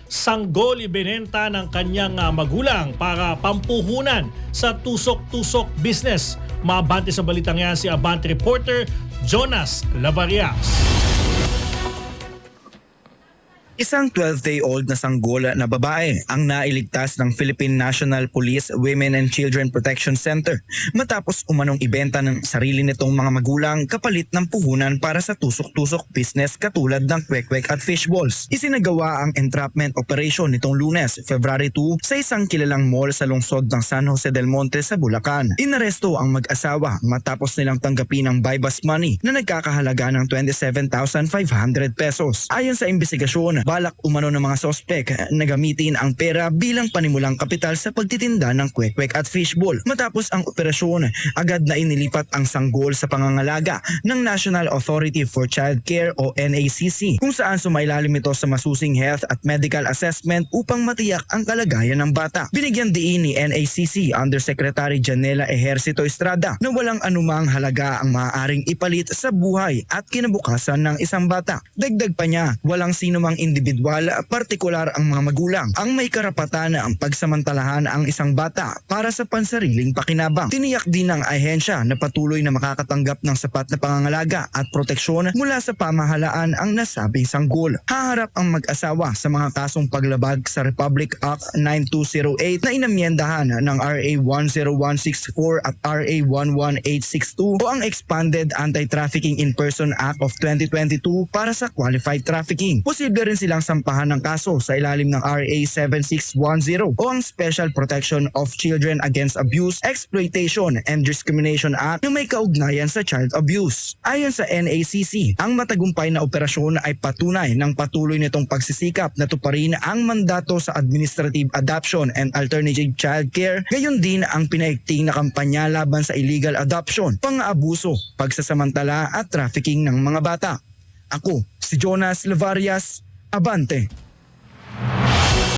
sanggol ibinenta ng kanyang magulang para pampuhunan sa tusok-tusok business. Maabante sa balitang yan si Abante reporter Jonas Lavarias. Isang 12-day-old na sanggol na babae ang nailigtas ng Philippine National Police Women and Children Protection Center matapos umanong ibenta ng sarili nitong mga magulang kapalit ng puhunan para sa tusok-tusok business katulad ng kwek-kwek at fishballs. Isinagawa ang entrapment operation nitong Lunes, February 2 sa isang kilalang mall sa lungsod ng San Jose del Monte sa Bulacan. Inaresto ang mag-asawa matapos nilang tanggapin ang buy-bust money na nagkakahalaga ng 27,500 pesos. Ayon sa investigasyon, balak umano ng mga sospek na gamitin ang pera bilang panimulang kapital sa pagtitinda ng kwek-kwek at fishball. Matapos ang operasyon, agad na inilipat ang sanggol sa pangangalaga ng National Authority for Child Care o NACC, kung saan sumailalim ito sa masusing health at medical assessment upang matiyak ang kalagayan ng bata. Binigyan diin ni NACC Undersecretary Janela Ejercito Estrada na walang anumang halaga ang maaaring ipalit sa buhay at kinabukasan ng isang bata. Dagdag pa niya, walang sinumang individual, partikular ang mga magulang, ang may karapatan ang pagsamantalahan ang isang bata para sa pansariling pakinabang. Tiniyak din ng ahensya na patuloy na makakatanggap ng sapat na pangangalaga at proteksyon mula sa pamahalaan ang nasabing sanggol. Haharap ang mag-asawa sa mga kasong paglabag sa Republic Act 9208 na inamyendahan ng RA 10164 at RA 11862 o ang Expanded Anti-Trafficking in Person Act of 2022 para sa qualified trafficking. Posible rin silang sampahan ng kaso sa ilalim ng RA 7610 o ang Special Protection of Children Against Abuse, Exploitation and Discrimination Act na may kaugnayan sa child abuse. Ayon sa NACC, ang matagumpay na operasyon ay patunay ng patuloy nitong pagsisikap na tuparin ang mandato sa administrative adoption and alternative child care, gayon din ang pinaigting na kampanya laban sa illegal adoption, pang-aabuso, pagsasamantala at trafficking ng mga bata. Ako, si Jonas Lavarias, Abante.